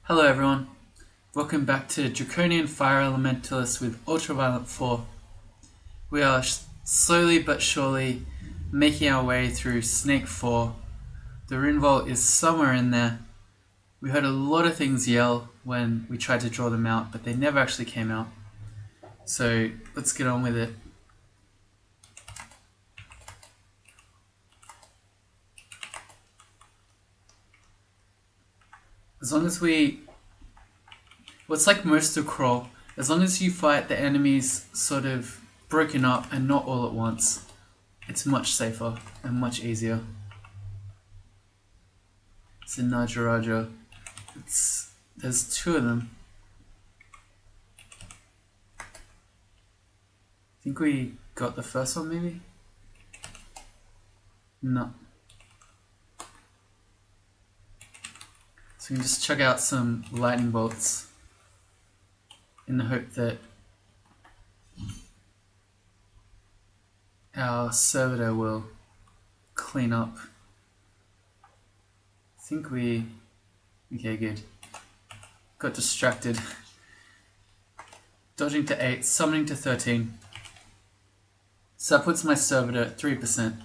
Hello everyone, welcome back to Draconian Fire Elementalist with Ultraviolet 4. We are slowly but surely making our way through Snake 4. The rune vault is somewhere in there. We heard a lot of things yell when we tried to draw them out, but they never actually came out. So let's get on with it. As long as what's like most of Crawl, as long as you fight the enemies sort of broken up and not all at once, it's much safer and much easier. It's a Najaraja. There's two of them. I think we got the first one maybe? No. So we can just chuck out some lightning bolts in the hope that our servitor will clean up. I think okay, good. Got distracted. Dodging to 8, summoning to 13. So that puts my servitor at 3%.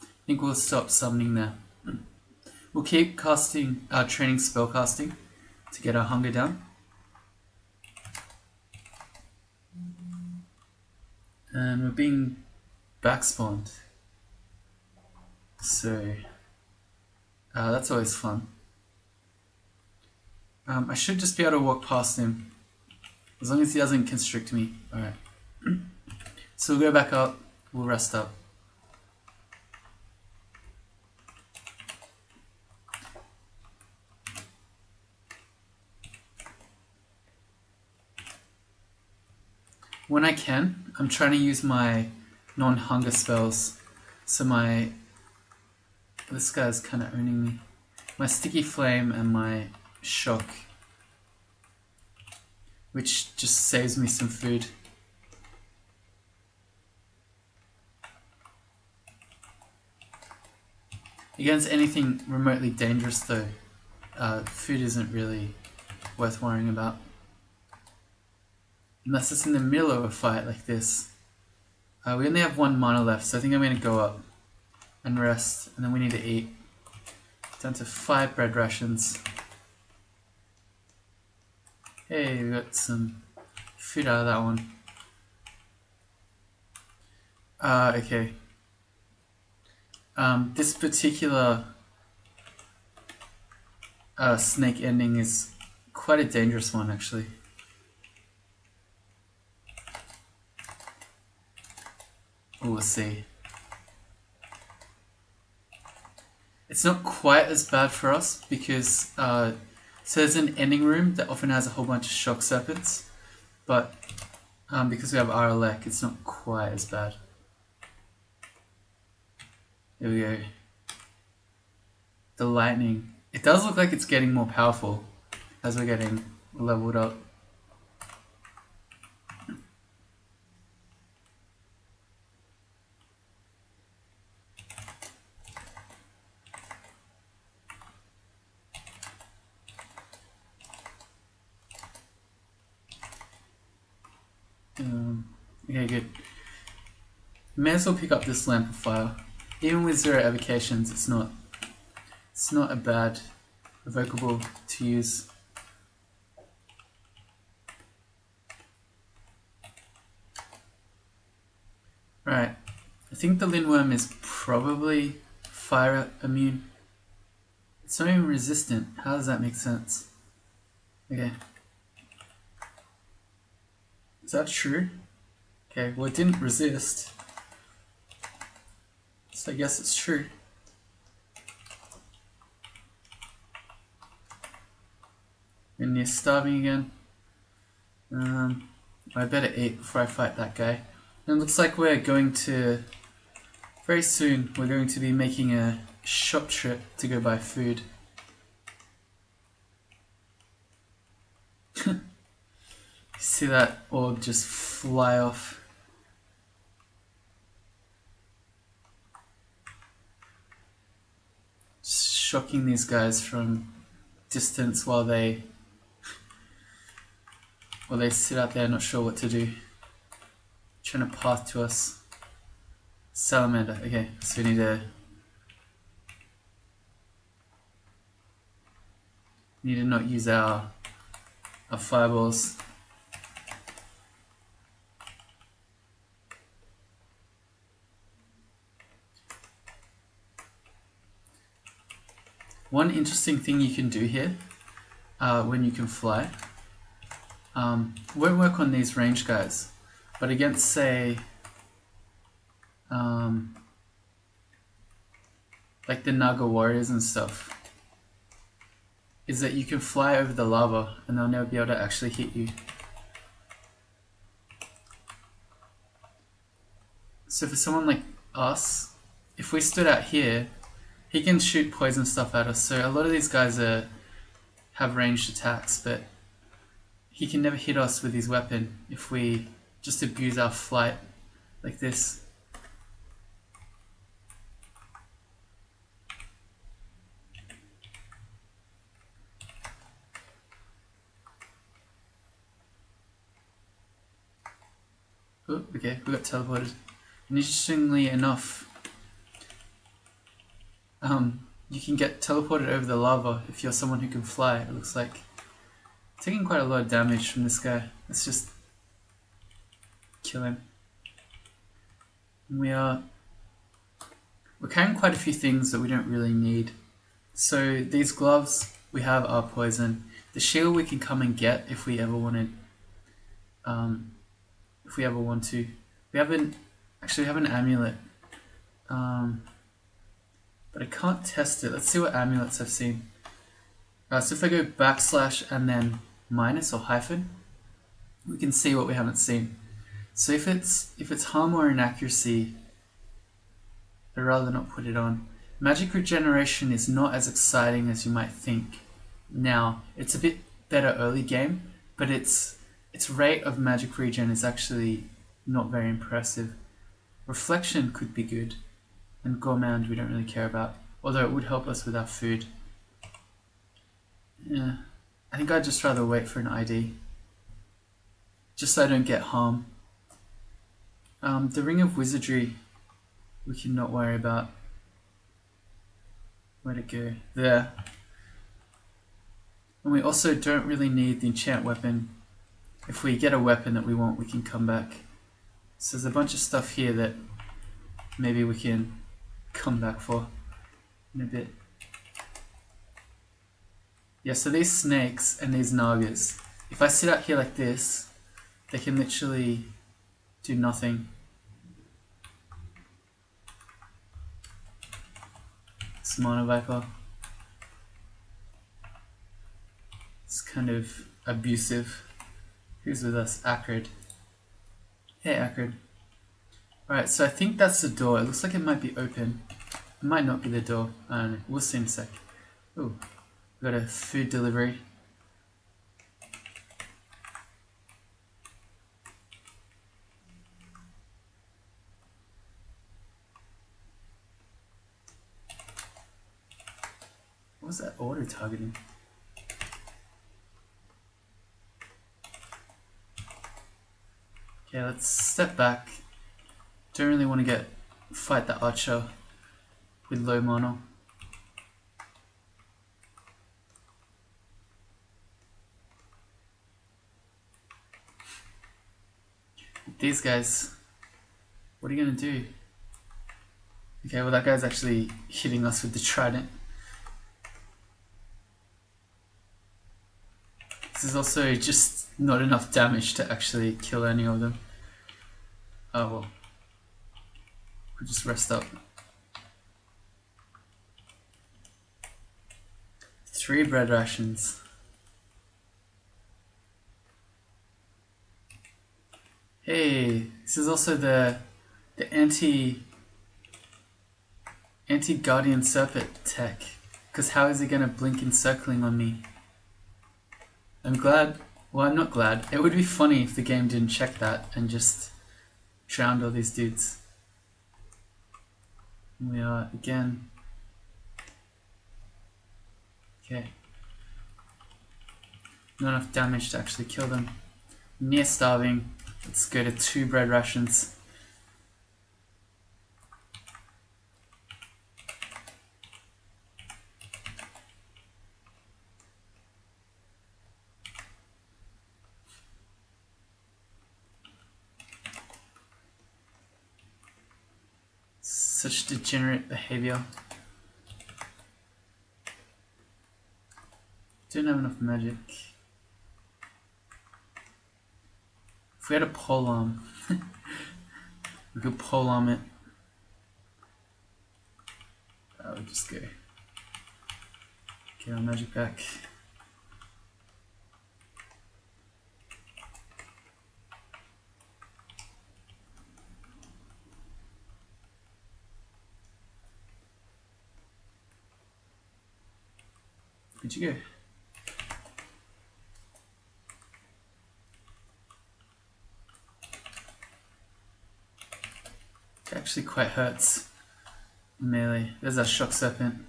I think we'll stop summoning there. We'll keep casting our training spellcasting to get our hunger down. And we're being backspawned. So that's always fun. I should just be able to walk past him as long as he doesn't constrict me. Alright. So we'll go back up, we'll rest up. When I can, I'm trying to use my non-hunger spells. So this guy's kind of owning me. My Sticky Flame and my Shock, which just saves me some food. Against anything remotely dangerous though, food isn't really worth worrying about. Unless it's in the middle of a fight like this. We only have 1 mana left, so I think I'm going to go up and rest, and then we need to eat. Down to 5 bread rations. Hey, we got some food out of that one. Okay. This particular snake ending is quite a dangerous one, actually. We'll see. It's not quite as bad for us because so there's an ending room that often has a whole bunch of shock serpents, but because we have RLEC, it's not quite as bad. Here we go. The lightning. It does look like it's getting more powerful as we're getting leveled up. Okay, good. May as well pick up this Lamp of Fire. Even with 0 evocations, it's not a bad evocable to use. Right, I think the Lindworm is probably fire immune. It's not even resistant. How does that make sense? Okay. Is that true? Okay, well it didn't resist. So I guess it's true. And you're starving again. I better eat before I fight that guy. And it looks like we're going to, very soon, we're going to be making a shop trip to go buy food. See that orb just fly off. Just shocking these guys from distance while they Or they sit out there not sure what to do. Trying to path to us. Salamander. Okay, so we need to not use our fireballs. One interesting thing you can do here, when you can fly, won't work on these range guys, but against, say, like the Naga warriors and stuff, is that you can fly over the lava and they'll never be able to actually hit you. So for someone like us, if we stood out here, he can shoot poison stuff at us. So a lot of these guys have ranged attacks, but he can never hit us with his weapon if we just abuse our flight like this. Oh, okay, we got teleported. And interestingly enough, you can get teleported over the lava if you're someone who can fly. It looks like taking quite a lot of damage from this guy. Let's just kill him. And we're carrying quite a few things that we don't really need. So these gloves we have are poison. The shield we can come and get if we ever wanted. If we ever want to. We have an amulet. But I can't test it. Let's see what amulets I've seen. So if I go / and then minus or hyphen, we can see what we haven't seen. So if it's harm or inaccuracy, I'd rather not put it on. Magic regeneration is not as exciting as you might think. Now, it's a bit better early game, but its rate of magic regen is actually not very impressive. Reflection could be good, and gourmand we don't really care about, although it would help us with our food. Yeah, I think I'd just rather wait for an ID, just so I don't get harm. The Ring of Wizardry we can not worry about. Where'd it go? There. And we also don't really need the enchant weapon. If we get a weapon that we want, we can come back. So there's a bunch of stuff here that maybe we can come back for in a bit. Yeah, so these snakes and these nagas, if I sit out here like this, they can literally do nothing. Smana Viper. It's kind of abusive. Who's with us? Acrid. Hey, Acrid. Alright, so I think that's the door. It looks like it might be open. It might not be the door. I don't know. We'll see in a sec. Ooh, we got a food delivery. What was that auto-targeting? Okay, let's step back. Don't really want to fight the archer with low mana. These guys, what are you gonna do? Okay, well that guy's actually hitting us with the trident. This is also just not enough damage to actually kill any of them. Oh well. We'll just rest up. 3 bread rations. Hey, this is also the anti-guardian serpent tech. Because how is he gonna blink encircling on me? I'm glad. Well, I'm not glad. It would be funny if the game didn't check that and just drowned all these dudes. We are again. Okay. Not enough damage to actually kill them. near starving. Let's go to 2 bread rations. Such degenerate behavior. Don't have enough magic. If we had a polearm, we could polearm it. I would just go get our magic back. Where'd you go? It actually quite hurts. Melee. There's our shock serpent.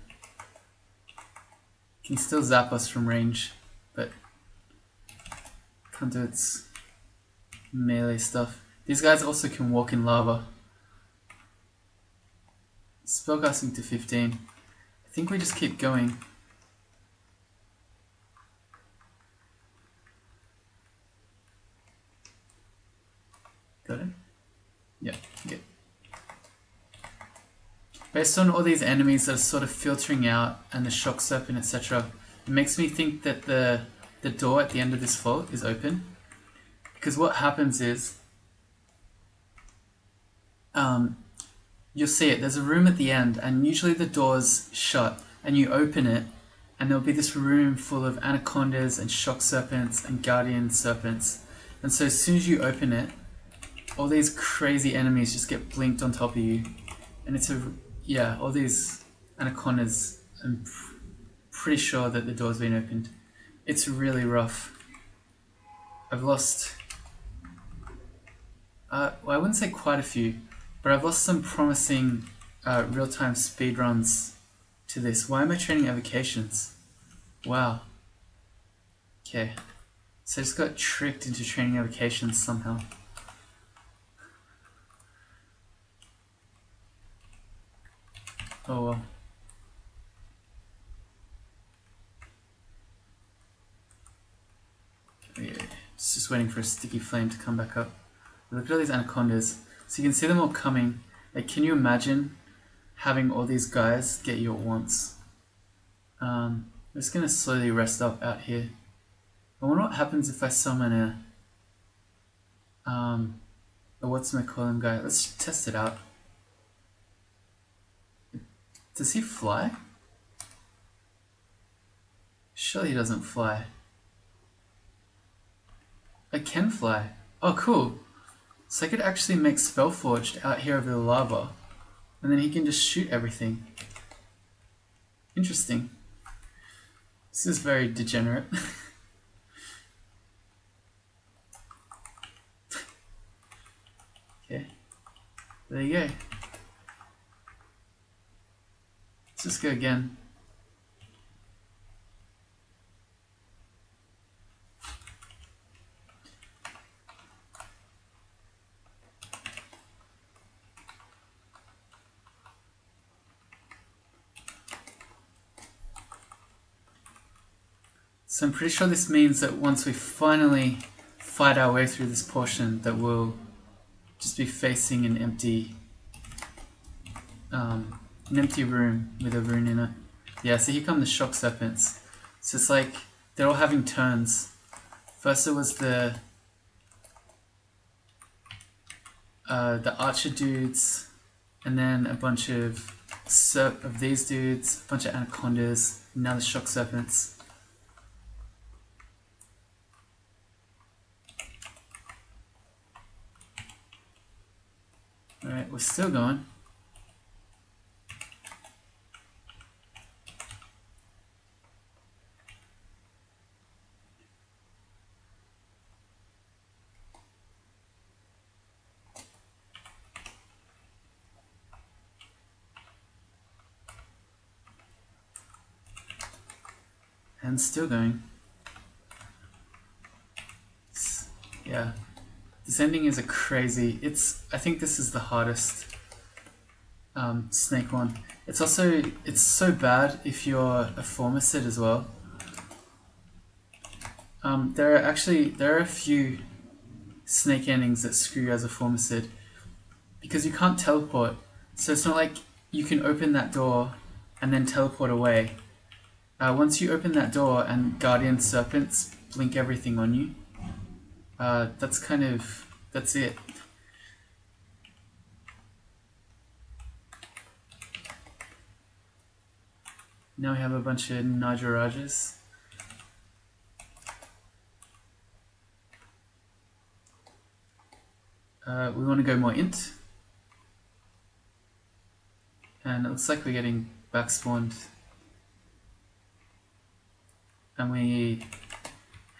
Can still zap us from range, but can't do its melee stuff. These guys also can walk in lava. Spellcasting to 15. I think we just keep going. Got it? Yeah, good. Based on all these enemies that are sort of filtering out and the shock serpent, etc., it makes me think that the door at the end of this vault is open. Because what happens is, you'll see it, there's a room at the end, and usually the door's shut, and you open it, and there'll be this room full of anacondas and shock serpents and guardian serpents. And so as soon as you open it, all these crazy enemies just get blinked on top of you. And it's all these anacondas, I'm pretty sure that the door's been opened. It's really rough. I've lost, well, I wouldn't say quite a few, but I've lost some promising real-time speedruns to this. Why am I training avocations? Wow. Okay. So I just got tricked into training avocations somehow. Oh well. Yeah, just waiting for a sticky flame to come back up. Look at all these anacondas. So you can see them all coming. Like, can you imagine having all these guys get you at once? I'm just gonna slowly rest up out here. I wonder what happens if I summon a whatchamacallem guy. Let's test it out. Does he fly? Surely he doesn't fly. I can fly. Oh, cool. So I could actually make Spellforged out here over the lava, and then he can just shoot everything. Interesting. This is very degenerate. Okay. There you go. Let's just go again. So I'm pretty sure this means that once we finally fight our way through this portion, that we'll just be facing an empty room with a rune in it. Yeah, so here come the shock serpents. So it's like they're all having turns. First it was the archer dudes, and then a bunch of these dudes, a bunch of anacondas, and now the shock serpents. Alright, we're still going. And still going. Yeah. This ending is a crazy... I think this is the hardest snake one. It's so bad if you're a formicid as well. There are a few snake endings that screw you as a formicid because you can't teleport. So it's not like you can open that door and then teleport away. Once you open that door and guardian serpents blink everything on you, that's it. Now we have a bunch of Nagarajas. We want to go more int. And it looks like we're getting back spawned. And we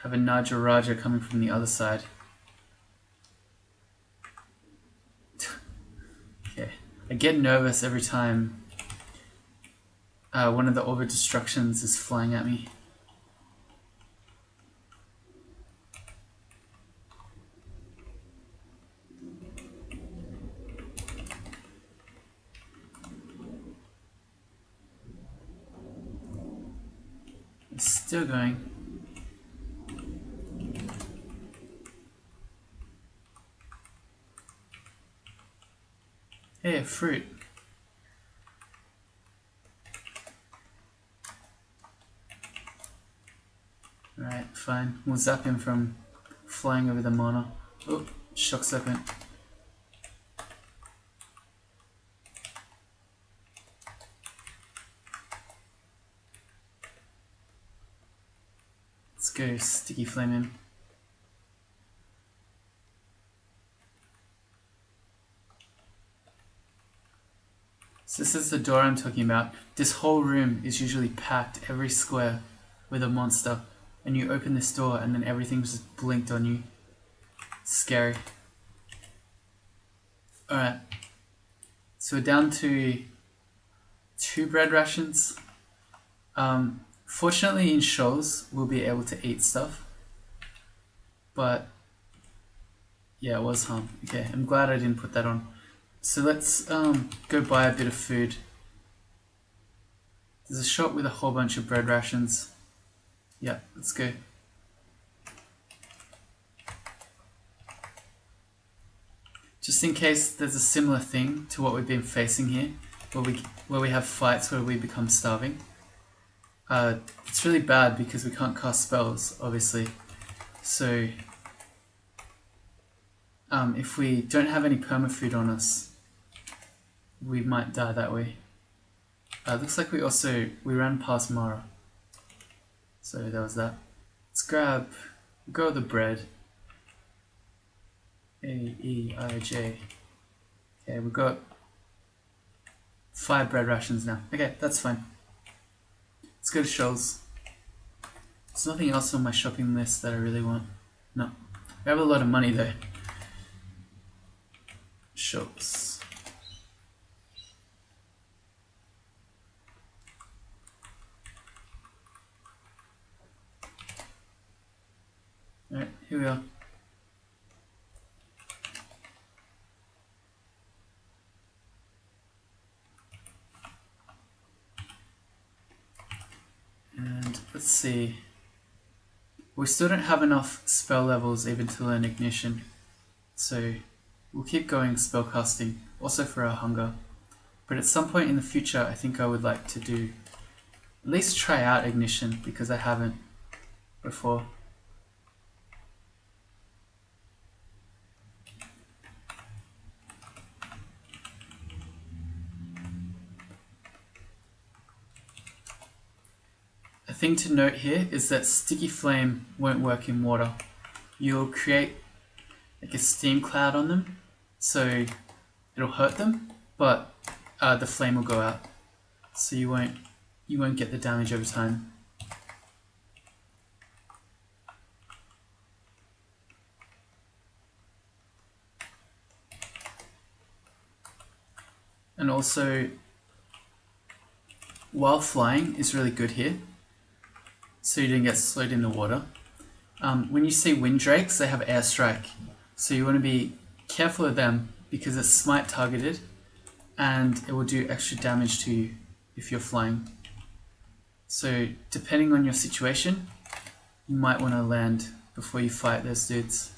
have a Nagaraja coming from the other side. Okay. I get nervous every time one of the orbit destructions is flying at me. It's still going. Hey, a fruit. Alright, fine. We'll zap him from flying over the mana. Oh, shock serpent. Let's go sticky flame him. So this is the door I'm talking about. This whole room is usually packed, every square, with a monster. And you open this door and then everything's just blinked on you. It's scary. Alright. So we're down to 2 bread rations. Fortunately in shoals we'll be able to eat stuff. But yeah, it was harm. Okay, I'm glad I didn't put that on. So let's go buy a bit of food. There's a shop with a whole bunch of bread rations. Yeah, let's go. Just in case there's a similar thing to what we've been facing here, where we have fights where we become starving. It's really bad because we can't cast spells, obviously. So if we don't have any permafood on us, we might die that way. Looks like we ran past Mara. So that was that. Let's go the bread. A-E-I-J. Okay, we've got 5 bread rations now. Okay, that's fine. Let's go to shoals. There's nothing else on my shopping list that I really want. No. We have a lot of money though. Shoals. Alright, here we are. And let's see. We still don't have enough spell levels even to learn ignition. So we'll keep going spellcasting, also for our hunger. But at some point in the future I think I would like to do at least try out ignition because I haven't before. A thing to note here is that sticky flame won't work in water. You'll create like a steam cloud on them, so it'll hurt them, but the flame will go out, so you won't get the damage over time. And also, while flying is really good here, so you don't get slowed in the water. when you see wind drakes, they have airstrike. So you want to be careful of them because it's smite targeted and it will do extra damage to you if you're flying. So depending on your situation, you might want to land before you fight those dudes.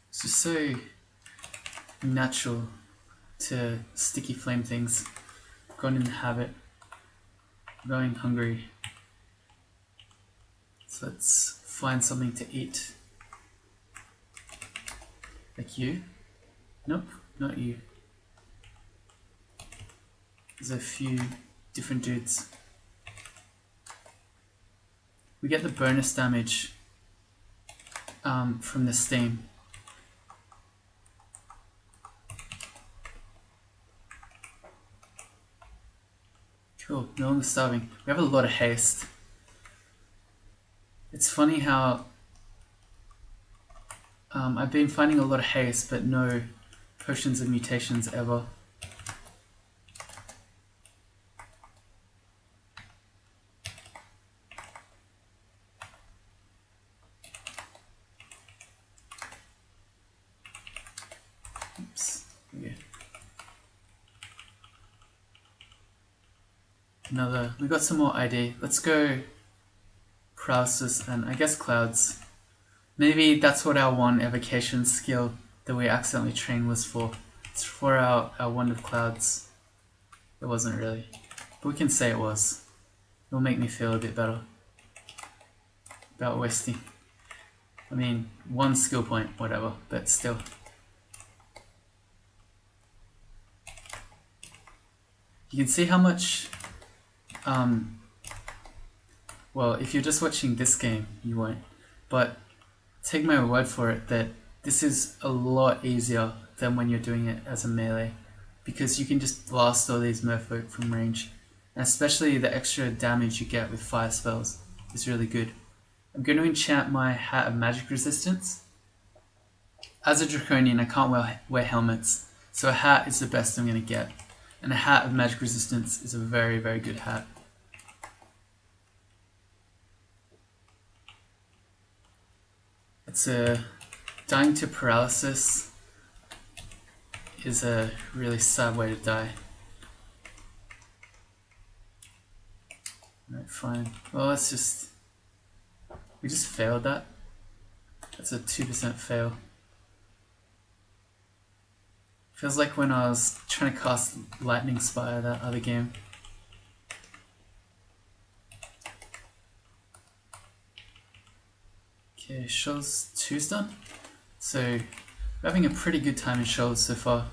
It's just so natural to sticky flame things. Gone in the habit. Going hungry. So let's find something to eat. Like you? Nope, not you. There's a few different dudes. We get the bonus damage from the steam. Cool, no longer starving. We have a lot of haste. It's funny how I've been finding a lot of haste but no potions of mutations ever. Oops. Okay. We got some more ID. Let's go paralysis and I guess clouds. Maybe that's what our one evocation skill that we accidentally trained was for. It's for our wand of clouds. It wasn't really. But we can say it was. It'll make me feel a bit better about wasting. I mean, one skill point, whatever, but still. You can see how much well, if you're just watching this game, you won't. But take my word for it that this is a lot easier than when you're doing it as a melee, because you can just blast all these merfolk from range. And especially the extra damage you get with fire spells is really good. I'm going to enchant my Hat of Magic Resistance. As a Draconian, I can't wear helmets, so a hat is the best I'm going to get. And a Hat of Magic Resistance is a very, very good hat. It's dying to paralysis is a really sad way to die. Alright, fine. Well, we just failed that. That's a 2% fail. Feels like when I was trying to cast Lightning Spire that other game. Okay, Shoals 2's done. So, we're having a pretty good time in Shoals so far.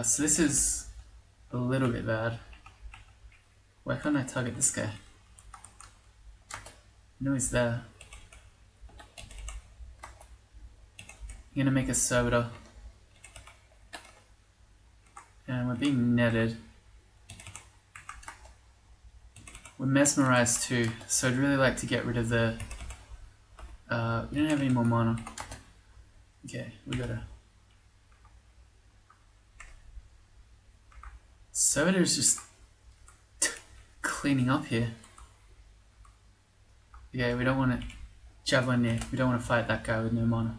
So this is a little bit bad. Why can't I target this guy? I know he's there. I'm gonna make a Servitor. And we're being netted. We're mesmerized too, so I'd really like to get rid of the... we don't have any more mana. Okay, we gotta... Servitor's just cleaning up here. Yeah, we don't want to... Javelin near. We don't want to fight that guy with no mana.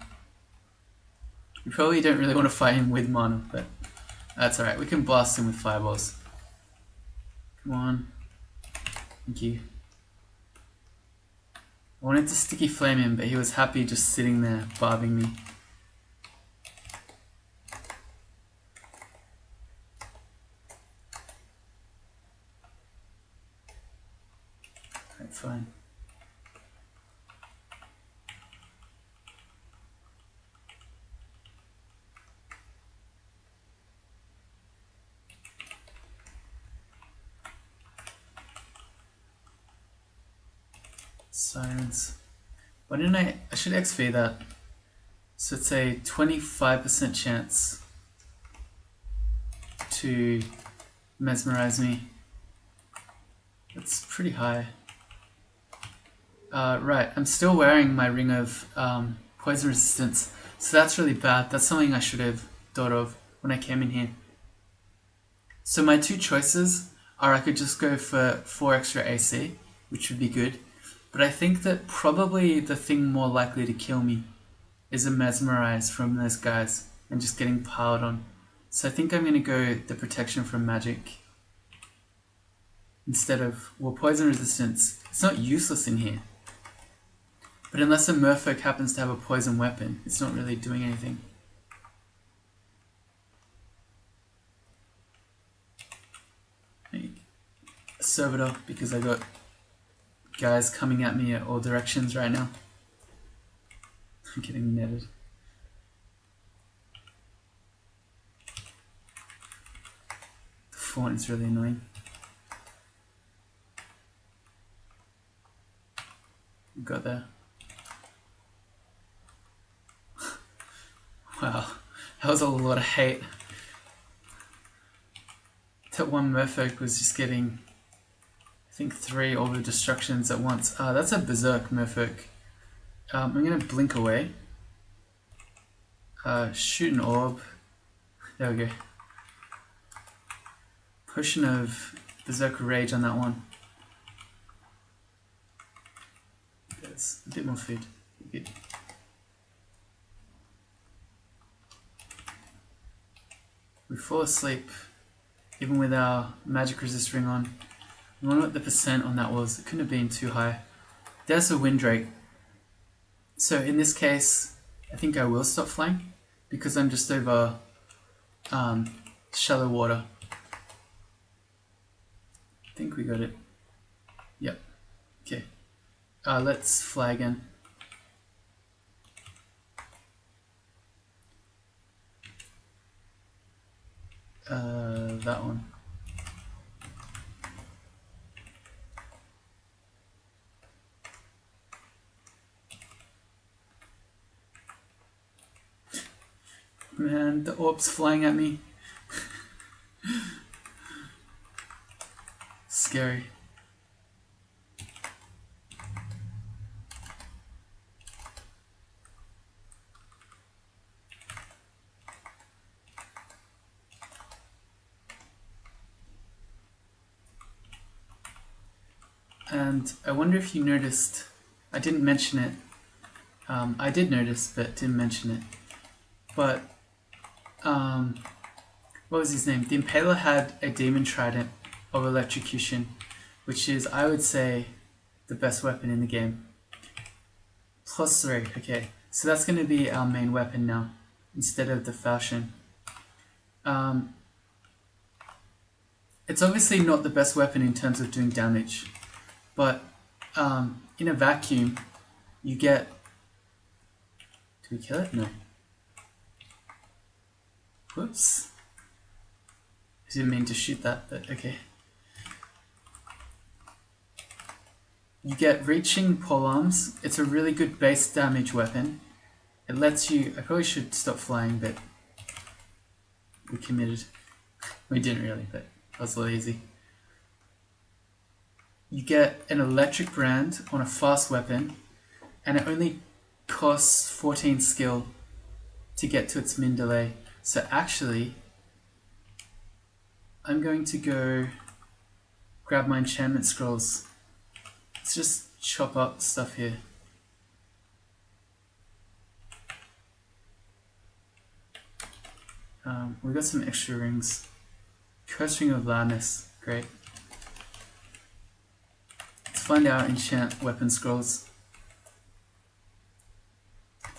We probably don't really want to fight him with mana, but that's alright. We can blast him with fireballs. Come on. Thank you. I wanted to sticky flame him, but he was happy just sitting there, barbing me. Alright, fine. Sirens. Why didn't I should XP that. So it's a 25% chance to mesmerize me. That's pretty high. Right, I'm still wearing my ring of poison resistance, so that's really bad. That's something I should have thought of when I came in here. So my two choices are I could just go for 4 extra AC, which would be good, but I think that probably the thing more likely to kill me is a Mesmerize from those guys and just getting piled on. So I think I'm going to go the protection from magic instead of, well, poison resistance. It's not useless in here, but unless a merfolk happens to have a poison weapon, it's not really doing anything. A Servitor, because I got guys coming at me at all directions right now. I'm getting netted. The font is really annoying. We got there. Wow, that was a lot of hate. That one merfolk was just getting, I think, 3 orb of destructions at once. That's a berserk merfolk. I'm going to blink away. Shoot an orb. There we go. Potion of berserk rage on that one. There's a bit more food. Good. We fall asleep even with our magic resist ring on. I wonder what the percent on that was. It couldn't have been too high. There's a Windrake. So in this case, I think I will stop flying because I'm just over shallow water. I think we got it. Yep. Okay. Let's fly again. That one. Man, the orb's flying at me. Scary. And I wonder if you noticed, I didn't mention it. I did notice, but didn't mention it. But, what was his name? The Impaler had a Demon Trident of Electrocution, which is, I would say, the best weapon in the game. +3, okay. So that's going to be our main weapon now, instead of the falchion. It's obviously not the best weapon in terms of doing damage, but in a vacuum, you get... Did we kill it? No. Whoops. I didn't mean to shoot that, but okay. You get reaching polearms. It's a really good base damage weapon. It lets you... I probably should stop flying, but we committed. We didn't really, but that was a little easy. You get an electric brand on a fast weapon, and it only costs 14 skill to get to its min delay. So actually, I'm going to go grab my enchantment scrolls. Let's just chop up stuff here. We got some extra rings. Curse Ring of Loudness, great. Let's find our enchant weapon scrolls.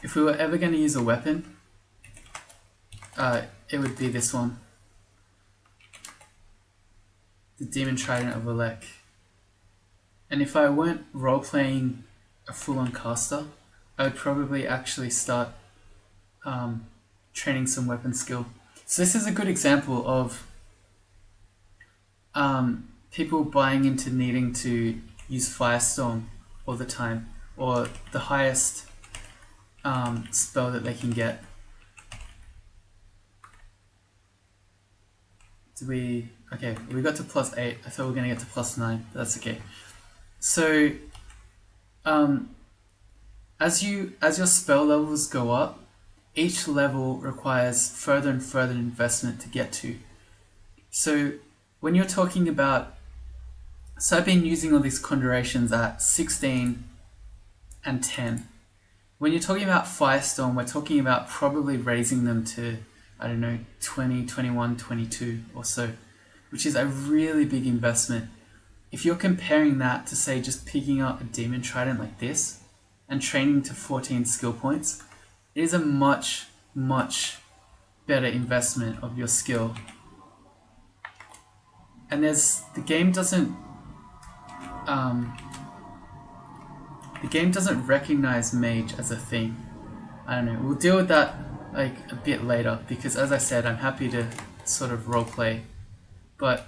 If we were ever going to use a weapon, it would be this one. The Demon Trident of Elec. And if I weren't role-playing a full-on caster, I would probably actually start training some weapon skill. So this is a good example of people buying into needing to use Firestorm all the time, or the highest spell that they can get. Okay, we got to +8. I thought we were going to get to +9, but that's okay. So, as your spell levels go up, each level requires further and further investment to get to. So when you're talking about, so I've been using all these conjurations at 16 and 10. When you're talking about Firestorm, we're talking about probably raising them to, I don't know, 20, 21, 22 or so, which is a really big investment. If you're comparing that to, say, just picking up a Demon Trident like this and training to 14 skill points, it is a much, much better investment of your skill. And the game doesn't recognize mage as a thing. I don't know. We'll deal with that like a bit later because, as I said, I'm happy to sort of roleplay. But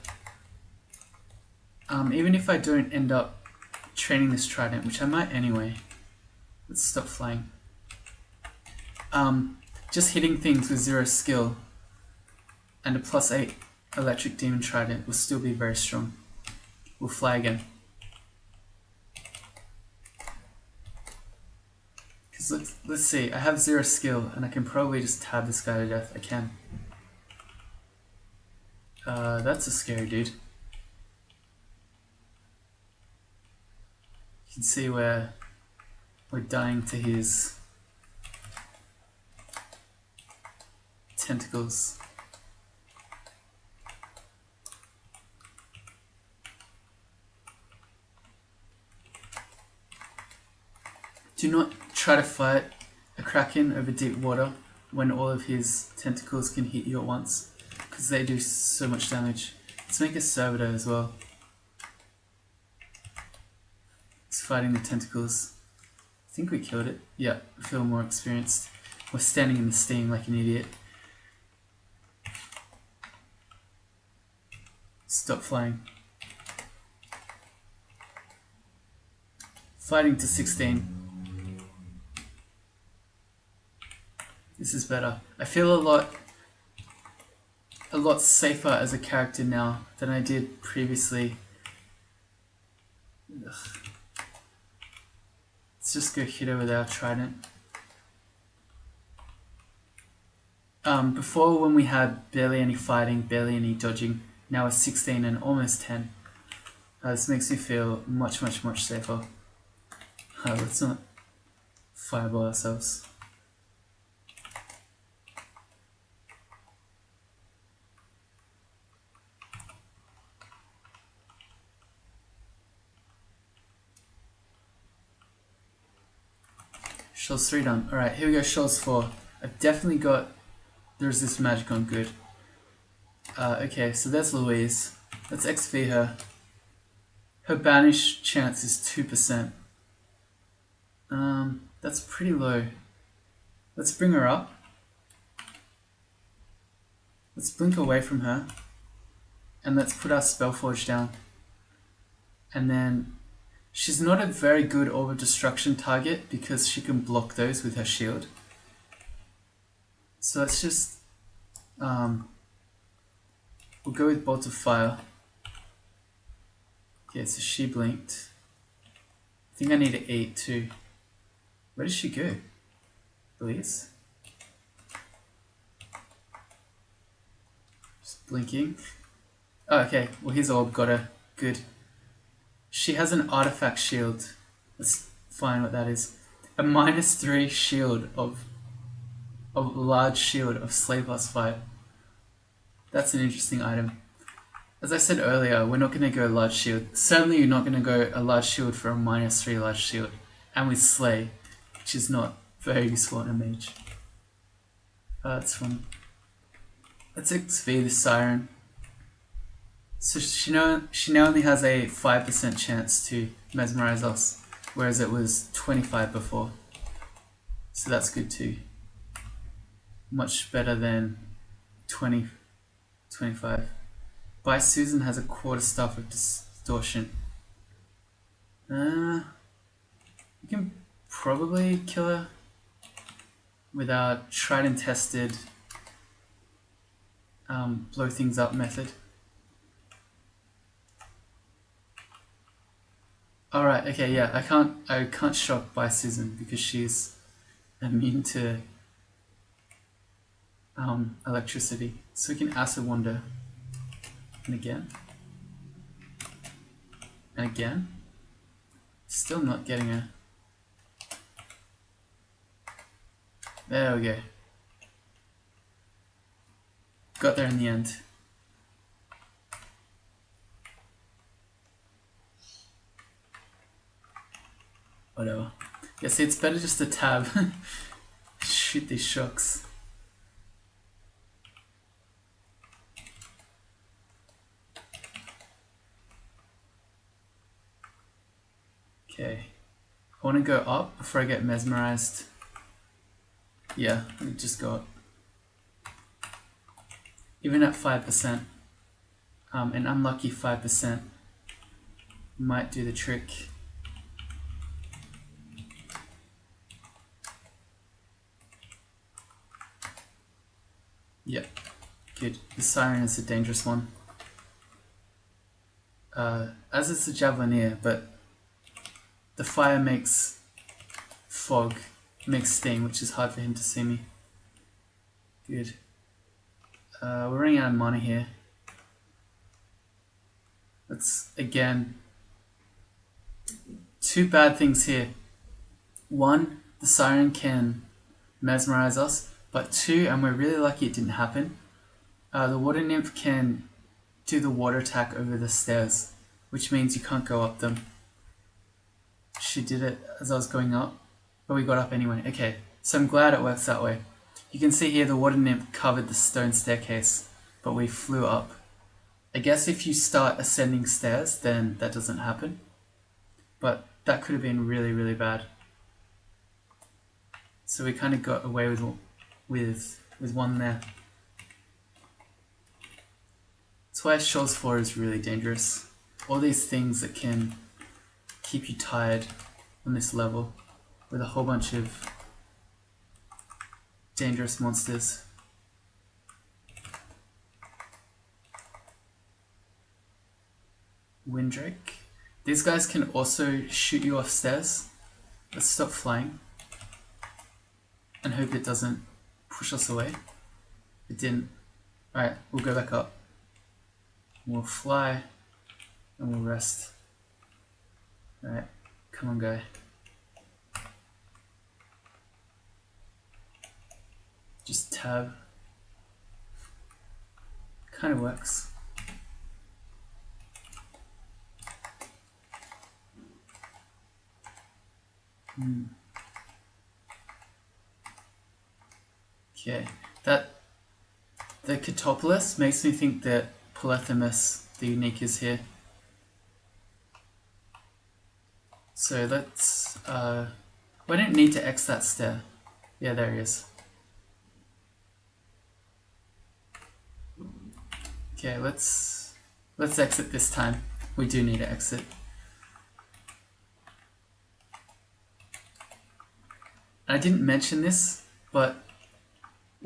even if I don't end up training this trident, which I might anyway, let's stop flying. Just hitting things with 0 skill and a +8 electric demon trident will still be very strong. We'll fly again. Because let's see, I have 0 skill and I can probably just tab this guy to death. I can. That's a scary dude. You can see where we're dying to his tentacles. Do not try to fight a Kraken over deep water when all of his tentacles can hit you at once, because they do so much damage. Let's make a Servitor as well. It's fighting the tentacles. I think we killed it. Yeah, I feel more experienced. We're standing in the steam like an idiot. Stop flying. Fighting to 16. This is better. I feel a lot safer as a character now than I did previously. Ugh. Let's just go hit her with our trident. Before, when we had barely any fighting, barely any dodging, now we're 16 and almost 10. This makes me feel much, much, much safer. Let's not fireball ourselves. Shoals 3 done. Alright, here we go, Shoals 4. I've definitely got the resist magic on good. Okay, so there's Louise. Let's XP her. Her banish chance is 2%. That's pretty low. Let's bring her up. Let's blink away from her. And let's put our Spellforge down. And then she's not a very good Orb of Destruction target because she can block those with her shield. So let's just we'll go with Bolt of Fire. Okay, so she blinked. I think I need to eat too. Where did she go? Please. Just blinking. Oh, okay. Well, his orb got her. Good. She has an artifact shield. Let's find what that is. A -3 shield of large shield of Slay +5. That's an interesting item. As I said earlier, we're not going to go large shield. Certainly you're not going to go a large shield for a -3 large shield. And with Slay, which is not very useful on a mage. That's fun. Let's XP the Siren. So she now only has a 5% chance to mesmerize us, whereas it was 25 before. So that's good too. Much better than 20, 25. By Susan has a quarter staff of distortion. We can probably kill her with our tried and tested blow things up method. Alright, okay, yeah, I can't shock by Susan because she's immune to electricity. So we can acid wander. And again. And again. Still not getting a... There we go. Got there in the end. Whatever. Yeah, see, it's better just to tab. Shoot these shocks. Okay. I want to go up before I get mesmerized. Yeah, let me just go up. Even at 5%, an unlucky 5% might do the trick. Yep, good. The siren is a dangerous one. As is the javelineer, but the fire makes fog, makes sting, which is hard for him to see me. Good. We're running out of mana here. Let's, again, two bad things here. One, the siren can mesmerize us, but two, and we're really lucky it didn't happen, the water nymph can do the water attack over the stairs, which means you can't go up them. She did it as I was going up, but we got up anyway. Okay, so I'm glad it works that way. You can see here the water nymph covered the stone staircase, but we flew up. I guess if you start ascending stairs, then that doesn't happen. But that could have been really, really bad. So we kind of got away with one there. That's why Shoals 4 is really dangerous. All these things that can keep you tired on this level with a whole bunch of dangerous monsters. Windrake. These guys can also shoot you off stairs. Let's stop flying and hope it doesn't push us away. It didn't. Alright, we'll go back up. We'll fly and we'll rest. Alright, come on, guy. Just tab. Kind of works. Okay, the Catopolis makes me think that Polyphemus, the unique, is here. So let's, we don't need to X that stair. Yeah, there he is. Okay, let's exit this time. We do need to exit. I didn't mention this, but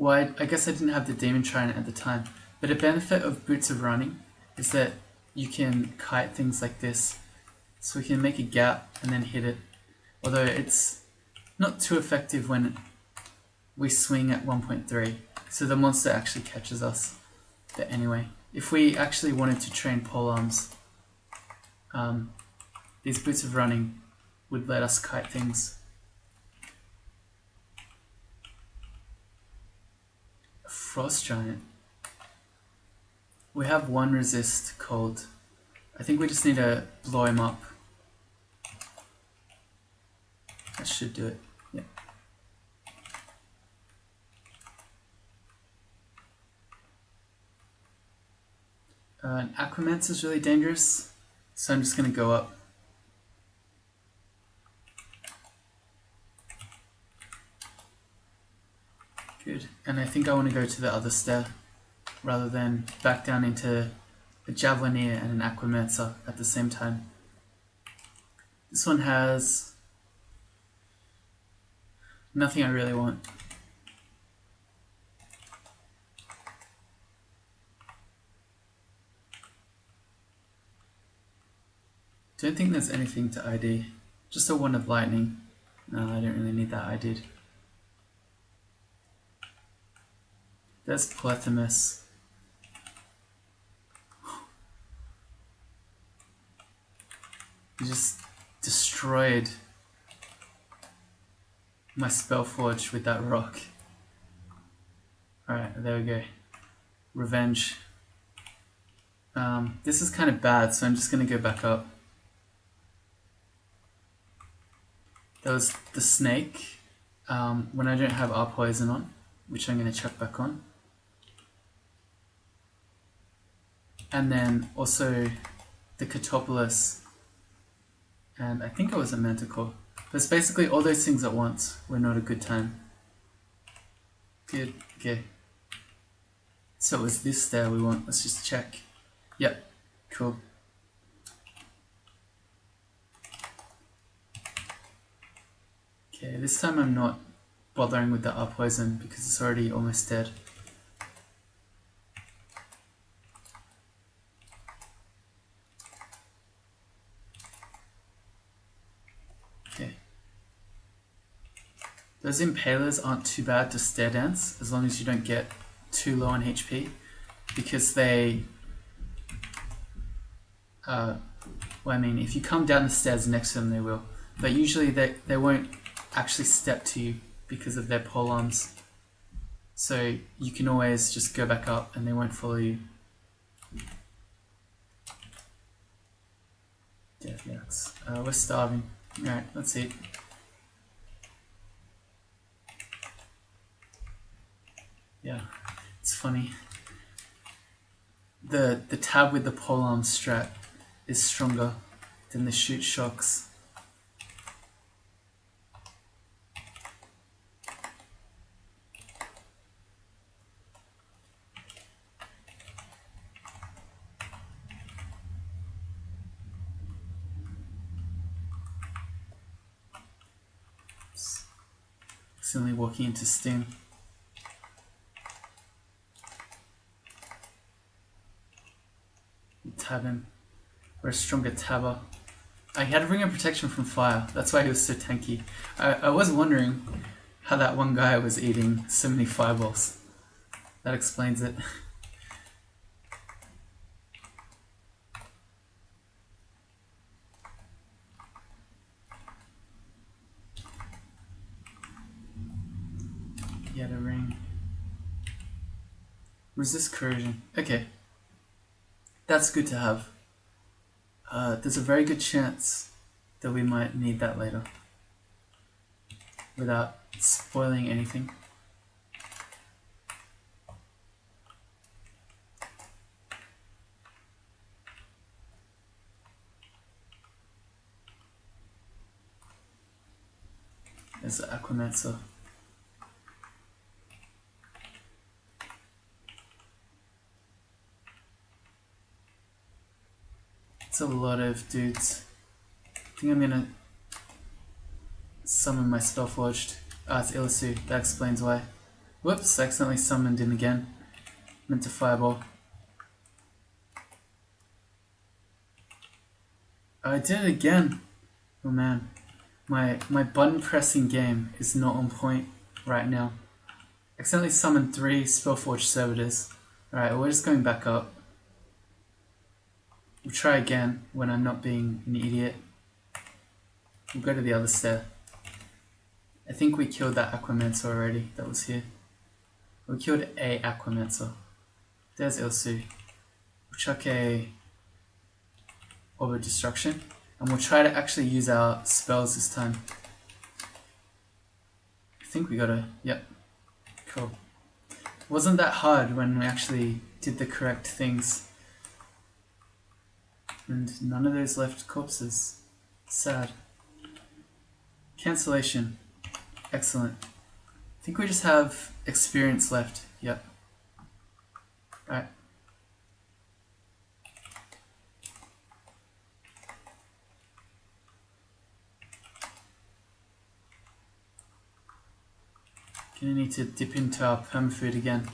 I guess I didn't have the Demon Trident at the time. But a benefit of Boots of Running is that you can kite things like this. So we can make a gap and then hit it. Although it's not too effective when we swing at 1.3. So the monster actually catches us. But anyway, if we actually wanted to train polearms, these Boots of Running would let us kite things. A Frost Giant. We have one resist cold. I think we just need to blow him up. That should do it. Yeah. An Aquamancer is really dangerous, so I'm just going to go up. Good. And I think I want to go to the other stair rather than back down into a Javelineer and an Aquamancer at the same time. This one has nothing I really want. Don't think there's anything to ID. Just a Wand of Lightning. No, I don't really need that ID'd. There's Polyphemus. He just destroyed my Spellforge with that rock. Alright, there we go. Revenge. This is kind of bad, so I'm just going to go back up. There was the snake, when I don't have our poison on, which I'm going to chuck back on. And then also the Catopolis, and I think it was a Manticore. But it's basically all those things at once were not a good time. Good, okay. So it was this there we want, let's just check. Yep, cool. Okay, this time I'm not bothering with the R poison because it's already almost dead. Okay. Those Impalers aren't too bad to stair dance as long as you don't get too low on HP, because they well, I mean, if you come down the stairs next to them they will, but usually they won't actually step to you because of their polearms, so you can always just go back up and they won't follow you. Death Yaks. We're starving. Alright, let's eat. Yeah, it's funny. The tab with the polearm strat is stronger than the shoot shocks. Accidentally walking into Sting. Tab him. We're a stronger tabber. I had to bring in protection from fire, that's why he was so tanky. I was wondering how that one guy was eating so many fireballs. That explains it. He had a ring. Resist corrosion. Okay. That's good to have. There's a very good chance that we might need that later without spoiling anything. There's the Aquamancer. It's a lot of dudes. I think I'm gonna summon my Spellforged. Ah, it's Illisu. That explains why. Whoops, I accidentally summoned him again. Meant to fireball. I did it again. Oh man. My button pressing game is not on point right now. Accidentally summoned 3 Spellforged Servitors. Alright, we're just going back up. We'll try again when I'm not being an idiot. We'll go to the other stair. I think we killed that Aquamancer already that was here. We killed a Aquamancer. There's Ilsu. We'll chuck a Orb of Destruction. And we'll try to actually use our spells this time. I think we got a... Yep. Cool. It wasn't that hard when we actually did the correct things. And none of those left corpses. Sad. Cancellation. Excellent. I think we just have experience left. Yep. Alright. Gonna need to dip into our permafood again.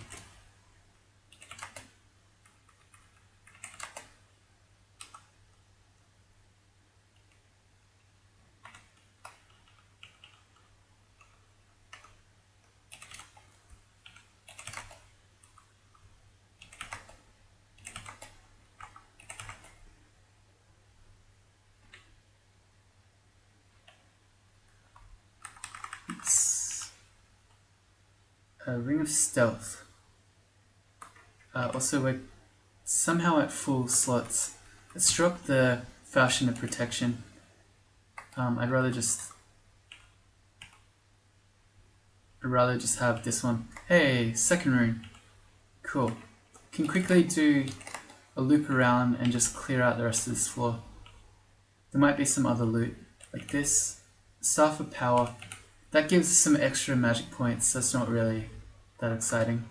Ring of Stealth. Also, we're somehow at full slots. Let's drop the Falchion of Protection. I'd rather just have this one. Hey, second rune. Cool. Can quickly do a loop around and just clear out the rest of this floor. There might be some other loot, like this. Staff of Power. That gives us some extra magic points, so it's not really that exciting.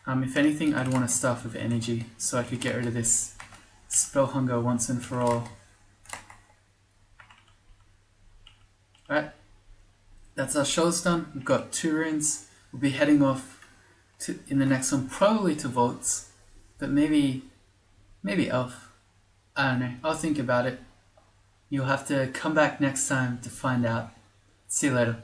If anything, I'd want a Staff of Energy, so I could get rid of this spell hunger once and for all. Alright, that's our shoulders done. We've got 2 runes. We'll be heading off in the next one, probably to Vaults, but maybe Elf. I don't know, I'll think about it. You'll have to come back next time to find out. See you later.